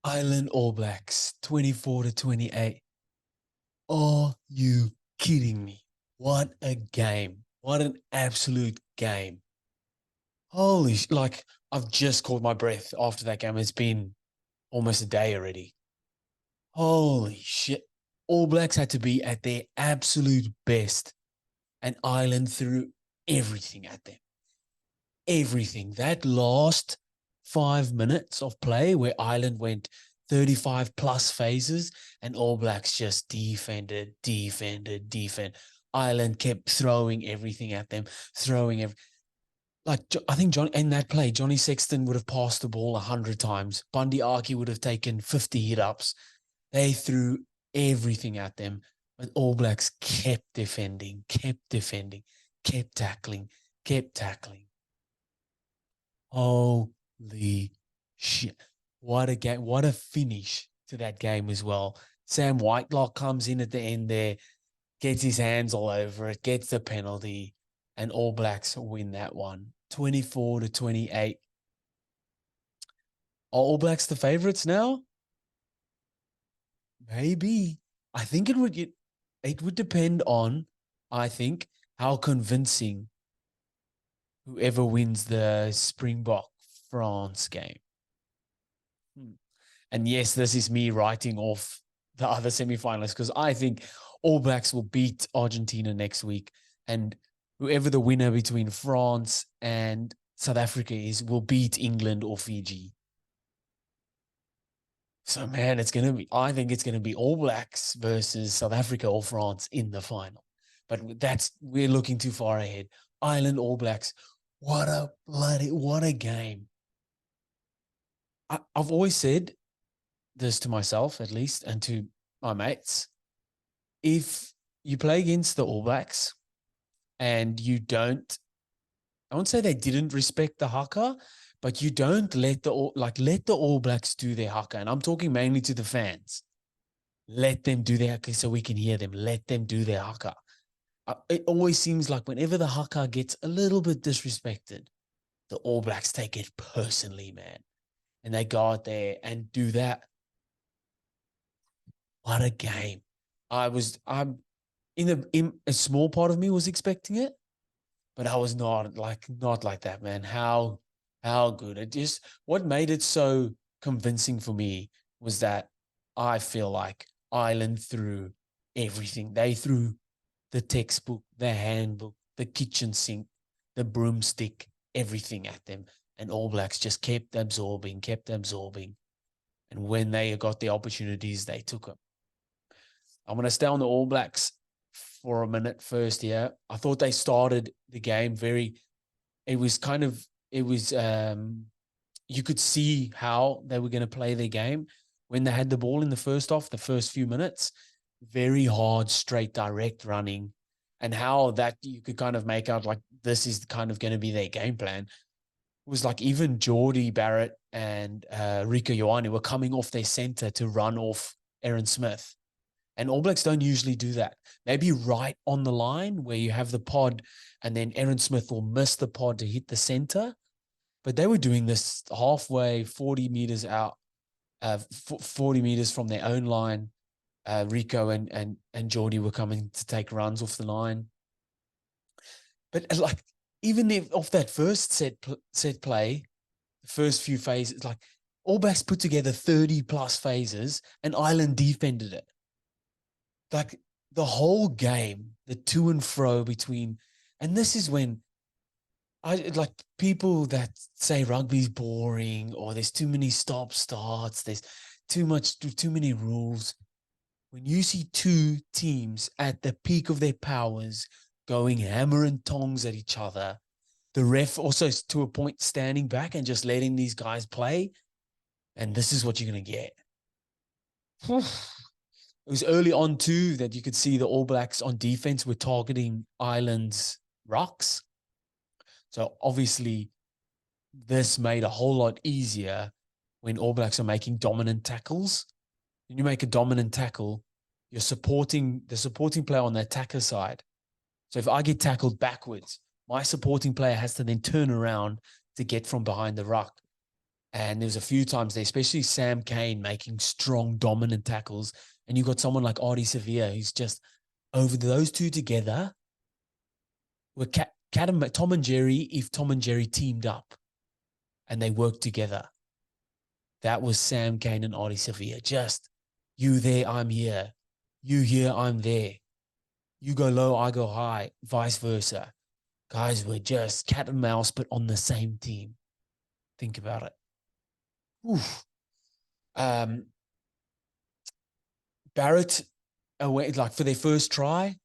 Island All Blacks, 24-28. Are you kidding me? What a game. What an absolute game. Like, I've just caught my breath after that game. It's been almost a day already. Holy shit. All Blacks had to be at their absolute best, and Ireland threw everything at them. Everything. That last 5 minutes of play where Ireland went 35 plus phases and All Blacks just defended. Ireland kept throwing everything at them, like, I think John in that play, Johnny Sexton would have passed the ball 100 times. Bundy Aki would have taken 50 hit-ups. They threw everything at them, but All Blacks kept defending, kept tackling. Holy shit. What a game. What a finish to that game as well. Sam Whitelock comes in at the end there, gets his hands all over it, gets the penalty, and All Blacks win that one. 24-28. Are All Blacks the favorites now? Maybe. I think it would depend on, I think, how convincing whoever wins the Springbok France game. And yes, this is me writing off the other semifinalists because I think All Blacks will beat Argentina next week, and whoever the winner between France and South Africa is will beat England or Fiji. So, man, I think it's going to be All Blacks versus South Africa or France in the final. But we're looking too far ahead. Ireland, All Blacks. What a game. I've always said this to myself, at least, and to my mates. If you play against the All Blacks and you don't, I won't say they didn't respect the haka, but you don't let the All Blacks do their haka. And I'm talking mainly to the fans. Let them do their haka so we can hear them. Let them do their haka. It always seems like whenever the haka gets a little bit disrespected, the All Blacks take it personally, man. And they go out there and do that. What a game. I'm in a small part of me was expecting it, but I was not like that, man. How good. What made it so convincing for me was that I feel like Ireland threw everything. They threw the textbook, the handbook, the kitchen sink, the broomstick, everything at them. And All Blacks just kept absorbing. And when they got the opportunities, they took them. I'm going to stay on the All Blacks for a minute first here. I thought they started the game you could see how they were going to play their game when they had the ball in the first few minutes. Very hard, straight, direct running, and how that you could kind of make out like this is kind of going to be their game plan. It was like even Geordie Barrett and Rico Ioane were coming off their center to run off Aaron Smith. And All Blacks don't usually do that. Maybe right on the line where you have the pod and then Aaron Smith will miss the pod to hit the center. But they were doing this halfway, 40 meters out, 40 meters from their own line. Rico and Geordie were coming to take runs off the line. But like, even if off that first set play, the first few phases, like All Blacks put together 30 plus phases and Ireland defended it. Like the whole game, the to and fro between, and this is when like people that say rugby's boring or there's too many stop starts, there's too many rules. When you see two teams at the peak of their powers going hammer and tongs at each other, the ref also to a point standing back and just letting these guys play, and this is what you're going to get. It was early on too that you could see the All Blacks on defense were targeting Ireland's rucks. So obviously this made a whole lot easier when All Blacks are making dominant tackles. When you make a dominant tackle, you're supporting the supporting player on the attacker side. So if I get tackled backwards, my supporting player has to then turn around to get from behind the ruck. And there was a few times there, especially Sam Cane making strong, dominant tackles. And you got someone like Artie Sevilla who's just over those two together were Tom and Jerry if Tom and Jerry teamed up and they worked together. That was Sam Cane and Artie Sevilla. Just you there, I'm here. You here, I'm there. You go low, I go high, vice versa. Guys were just cat and mouse, but on the same team. Think about it. Oof. Barrett, away, like for their first try,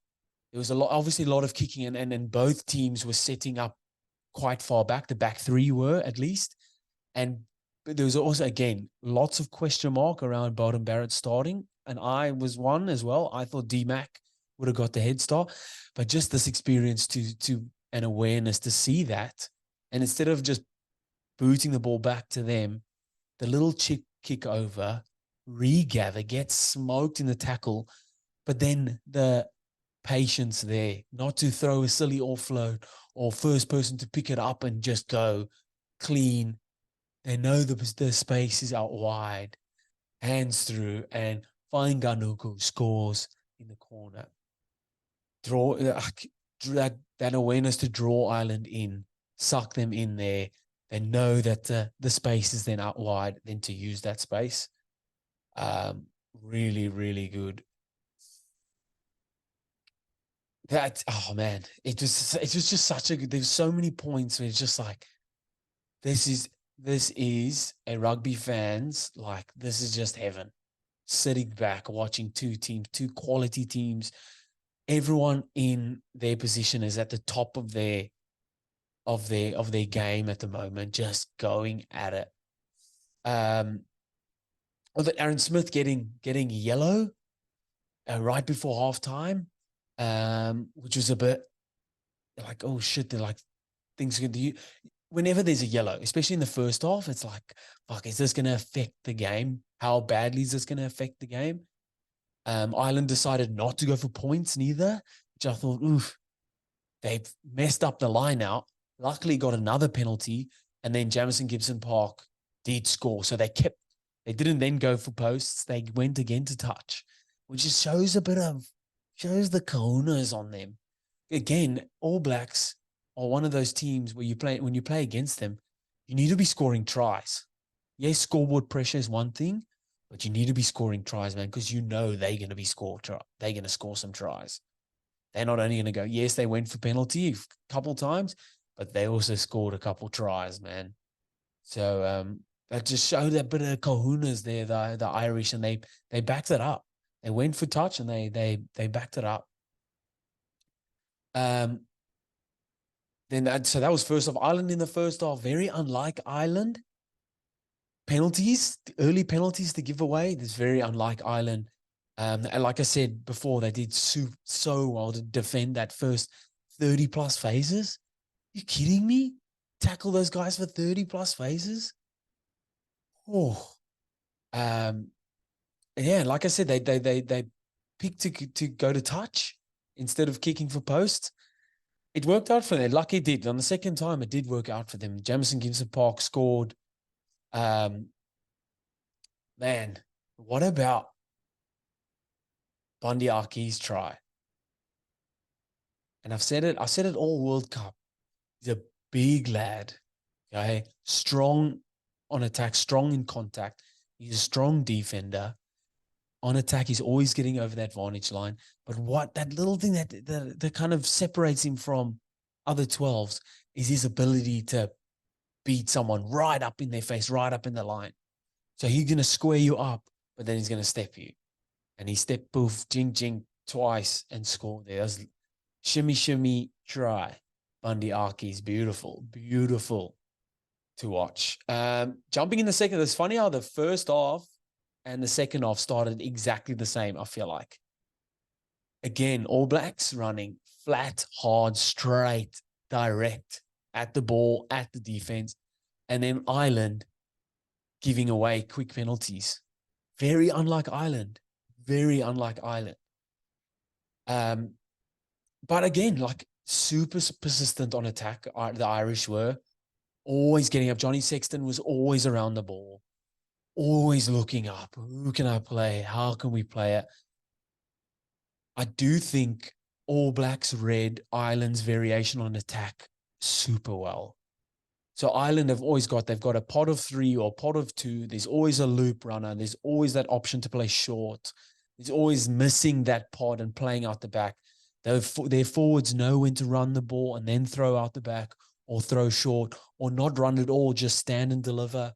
there was obviously a lot of kicking, and both teams were setting up quite far back. The back three were at least. And there was also, again, lots of question mark around Beauden Barrett starting. And I was one as well. I thought D-Mac would have got the head start. But just this experience to an awareness to see that. And instead of just booting the ball back to them, the little kick over, regather, gets smoked in the tackle. But then the patience there, not to throw a silly offload or first person to pick it up and just go clean. They know the space is out wide, hands through, and Fine Ganuku scores in the corner. Draw that awareness to draw Ireland in, suck them in there. They know that the space is then out wide, then to use that space. Really, really good. Oh man, it was just such a good. There's so many points where it's just like, this is a rugby fans, like, this is just heaven. Sitting back, watching two quality teams. Everyone in their position is at the top of their game at the moment, just going at it. Aaron Smith getting yellow right before halftime, which was a bit like, oh shit, they're like, things are going to. Whenever there's a yellow, especially in the first half, it's like, fuck, is this going to affect the game? How badly is this going to affect the game? Ireland decided not to go for points neither, which I thought, oof, they messed up the line out. Luckily got another penalty, and then Jamison Gibson Park did score. So they didn't then go for posts. They went again to touch, which just shows the cojones on them. Again, All Blacks are one of those teams where when you play against them, you need to be scoring tries. Yes, scoreboard pressure is one thing, but you need to be scoring tries, man, because you know they're going to score some tries. They're not only going to go, yes, they went for penalty a couple times, but they also scored a couple tries, man. So that just showed that bit of kahunas there, the Irish, and they backed it up. They went for touch and they backed it up. So that was first off. Ireland in the first half, very unlike Ireland. Penalties, early penalties to give away. This very unlike Ireland. And like I said before, they did so well to defend that first 30 plus phases. You kidding me? Tackle those guys for 30 plus phases? Oh, yeah. Like I said, they picked to go to touch instead of kicking for posts. It worked out for them. Lucky it did. On the second time, it did work out for them. Jamison Gibson Park scored. Man, what about Bundy Arki's try? And I've said it all World Cup. He's a big lad, okay? Strong on attack, strong in contact. He's a strong defender. On attack, he's always getting over that vantage line. But what that little thing that kind of separates him from other 12s is his ability to beat someone right up in their face, right up in the line. So he's going to square you up, but then he's going to step you. And he stepped, poof, jing, jing, twice and scored there. That was shimmy, shimmy, try. Bundy Arki's beautiful, beautiful to watch. Jumping in the second, it's funny how the first half and the second half started exactly the same, I feel like. Again, All Blacks running flat, hard, straight, direct at the ball, at the defense. And then Ireland giving away quick penalties. Very unlike Ireland. Very unlike Ireland. But again, like super persistent on attack, the Irish were. always getting up. Johnny Sexton was always around the ball, always looking up. Who can I play? How can we play it? I do think All Blacks read Ireland's variation on attack super well. So Ireland they've got a pot of 3 or pot of 2. There's always a loop runner. There's always that option to play short. There's always missing that pod and playing out the back. Their forwards know when to run the ball and then throw out the back or throw short or not run at all, just stand and deliver.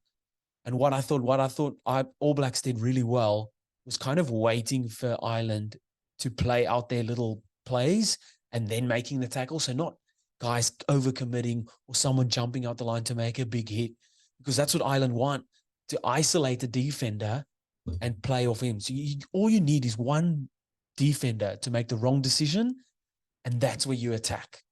And what I thought All Blacks did really well was kind of waiting for Ireland to play out their little plays and then making the tackle. So not guys overcommitting or someone jumping out the line to make a big hit, because that's what Ireland want, to isolate the defender and play off him. So all you need is one defender to make the wrong decision, and that's where you attack.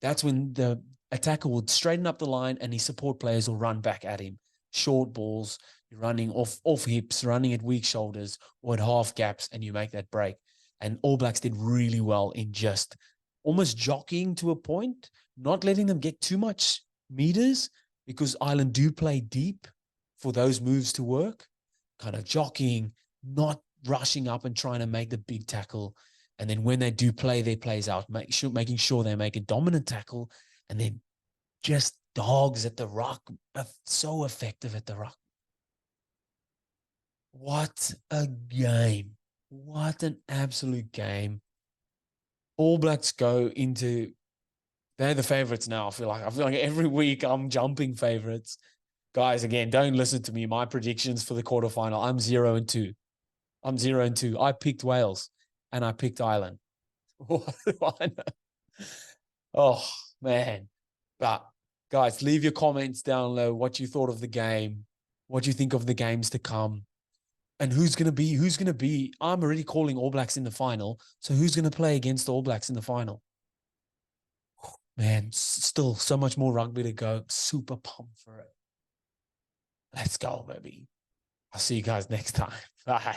That's when the attacker will straighten up the line and his support players will run back at him. Short balls, you're running off hips, running at weak shoulders or at half gaps, and you make that break. And All Blacks did really well in just almost jockeying to a point, not letting them get too much meters, because Ireland do play deep for those moves to work, kind of jockeying, not rushing up and trying to make the big tackle. And then when they do play their plays out, making sure they make a dominant tackle, and then just dogs at the ruck, so effective at the ruck. What a game. What an absolute game. All Blacks go into, they're the favorites now. I feel like every week I'm jumping favorites. Guys, again, don't listen to me. My predictions for the quarterfinal, I'm 0-2. I'm 0-2. I picked Wales and I picked Ireland. What do I know? Oh, man. But guys, leave your comments down below what you thought of the game, what you think of the games to come, and who's going to be. I'm already calling All Blacks in the final. So who's going to play against All Blacks in the final? Man, still so much more rugby to go. Super pumped for it. Let's go, baby. I'll see you guys next time. Bye.